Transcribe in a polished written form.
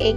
1